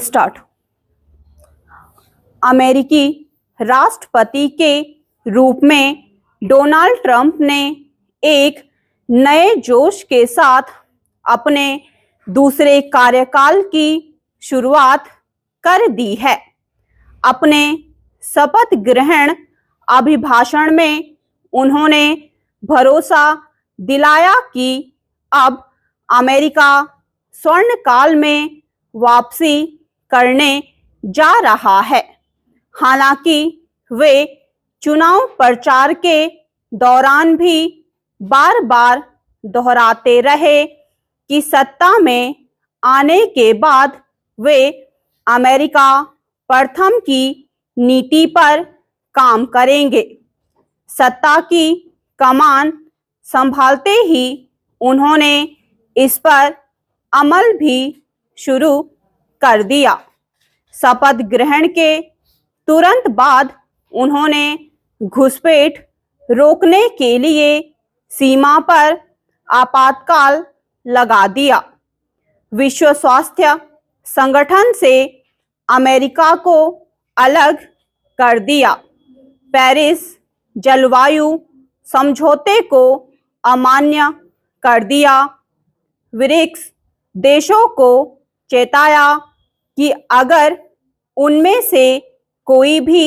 Start. अमेरिकी राष्ट्रपति के रूप में डोनाल्ड ट्रंप ने एक नए जोश के साथ अपने दूसरे कार्यकाल की शुरुआत कर दी है। अपने शपथ ग्रहण अभिभाषण में उन्होंने भरोसा दिलाया कि अब अमेरिका स्वर्ण काल में वापसी करने जा रहा है। हालांकि वे चुनाव प्रचार के दौरान भी बार बार दोहराते रहे कि सत्ता में आने के बाद वे अमेरिका प्रथम की नीति पर काम करेंगे। सत्ता की कमान संभालते ही उन्होंने इस पर अमल भी शुरू कर दिया। शपथ ग्रहण के तुरंत बाद उन्होंने घुसपैठ रोकने के लिए सीमा पर आपातकाल लगा दिया। विश्व स्वास्थ्य संगठन से अमेरिका को अलग कर दिया। पेरिस जलवायु समझौते को अमान्य कर दिया। ब्रिक्स देशों को चेताया कि अगर उनमें से कोई भी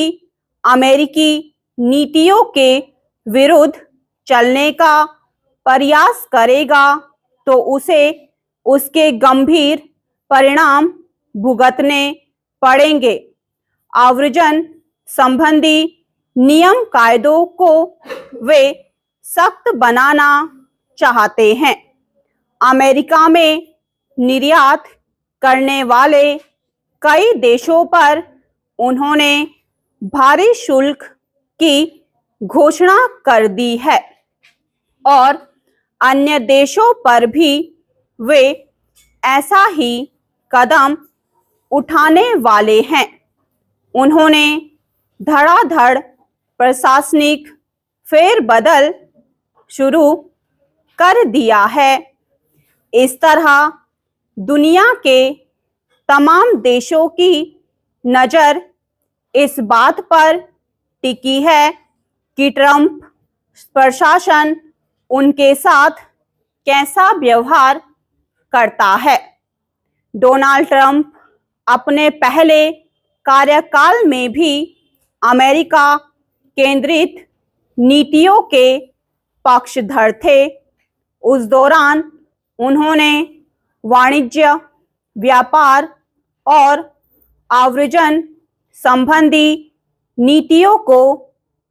अमेरिकी नीतियों के विरुद्ध चलने का प्रयास करेगा तो उसे उसके गंभीर परिणाम भुगतने पड़ेंगे। आव्रजन संबंधी नियम कायदों को वे सख्त बनाना चाहते हैं। अमेरिका में निर्यात करने वाले कई देशों पर उन्होंने भारी शुल्क की घोषणा कर दी है और अन्य देशों पर भी वे ऐसा ही कदम उठाने वाले हैं। उन्होंने धड़ाधड़ प्रशासनिक फेरबदल शुरू कर दिया है। इस तरह दुनिया के तमाम देशों की नज़र इस बात पर टिकी है कि ट्रंप प्रशासन उनके साथ कैसा व्यवहार करता है। डोनाल्ड ट्रंप अपने पहले कार्यकाल में भी अमेरिका केंद्रित नीतियों के पक्षधर थे। उस दौरान उन्होंने वाणिज्य, व्यापार और आव्रजन संबंधी नीतियों को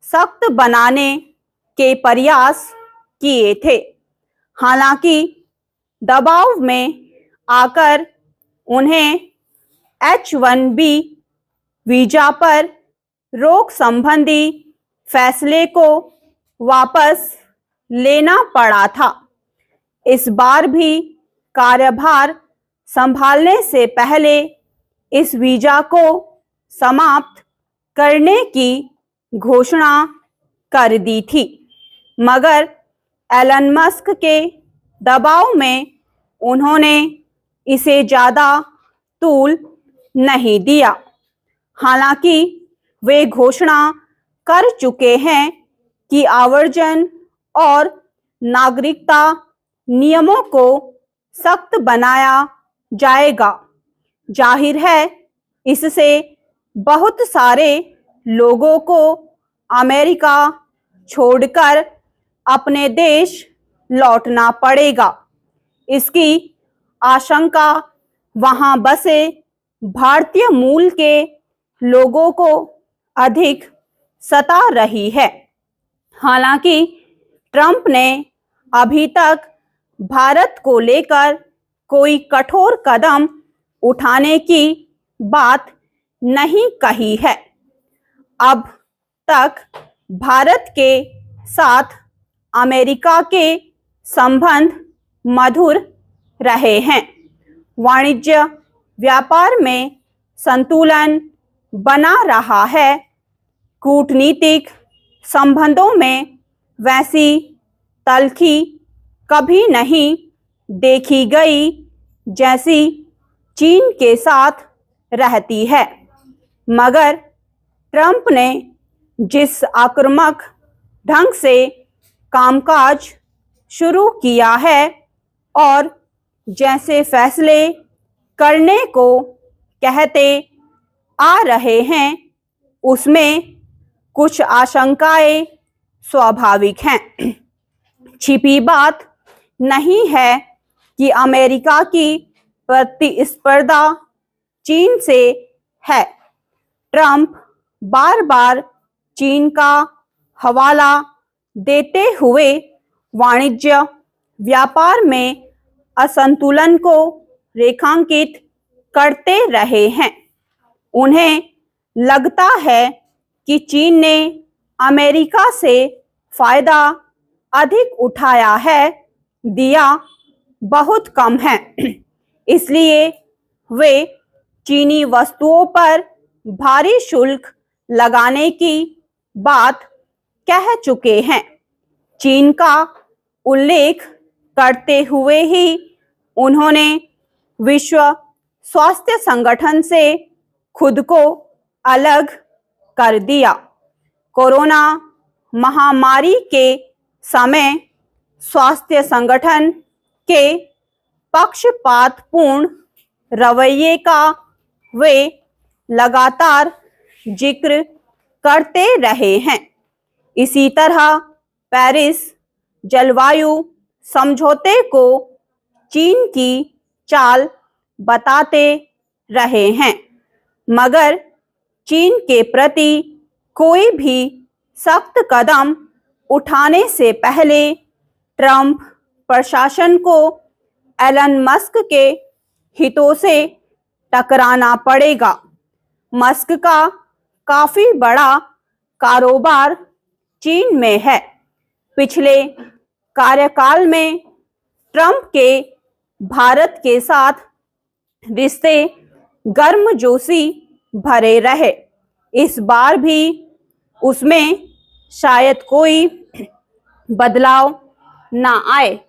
सख्त बनाने के प्रयास किए थे। हालांकि दबाव में आकर उन्हें H-1B वीजा पर रोक संबंधी फैसले को वापस लेना पड़ा था। इस बार भी कार्यभार संभालने से पहले इस वीजा को समाप्त करने की घोषणा कर दी थी, मगर एलन मस्क के दबाव में उन्होंने इसे ज़्यादा तूल नहीं दिया। हालांकि वे घोषणा कर चुके हैं कि आव्रजन और नागरिकता नियमों को सख्त बनाया जाएगा। जाहिर है इससे बहुत सारे लोगों को अमेरिका छोड़कर अपने देश लौटना पड़ेगा। इसकी आशंका वहां बसे भारतीय मूल के लोगों को अधिक सता रही है। हालांकि ट्रंप ने अभी तक भारत को लेकर कोई कठोर कदम उठाने की बात नहीं कही है। अब तक भारत के साथ अमेरिका के संबंध मधुर रहे हैं। वाणिज्य व्यापार में संतुलन बना रहा है। कूटनीतिक संबंधों में वैसी तल्खी कभी नहीं देखी गई जैसी चीन के साथ रहती है। मगर ट्रंप ने जिस आक्रामक ढंग से कामकाज शुरू किया है और जैसे फैसले करने को कहते आ रहे हैं, उसमें कुछ आशंकाएं स्वाभाविक हैं। छिपी बात नहीं है कि अमेरिका की प्रतिस्पर्धा चीन से है। ट्रंप बार बार चीन का हवाला देते हुए वाणिज्य व्यापार में असंतुलन को रेखांकित करते रहे हैं। उन्हें लगता है कि चीन ने अमेरिका से फायदा अधिक उठाया है, दिया बहुत कम है। इसलिए वे चीनी वस्तुओं पर भारी शुल्क लगाने की बात कह चुके हैं। चीन का उल्लेख करते हुए ही उन्होंने विश्व स्वास्थ्य संगठन से खुद को अलग कर दिया। कोरोना महामारी के समय स्वास्थ्य संगठन के पक्षपातपूर्ण रवैये का वे लगातार जिक्र करते रहे हैं। इसी तरह पेरिस जलवायु समझौते को चीन की चाल बताते रहे हैं। मगर चीन के प्रति कोई भी सख्त कदम उठाने से पहले ट्रंप प्रशासन को एलन मस्क के हितों से टकराना पड़ेगा। मस्क का काफी बड़ा कारोबार चीन में है। पिछले कार्यकाल में ट्रंप के भारत के साथ रिश्ते गर्मजोशी भरे रहे। इस बार भी उसमें शायद कोई बदलाव ना आए।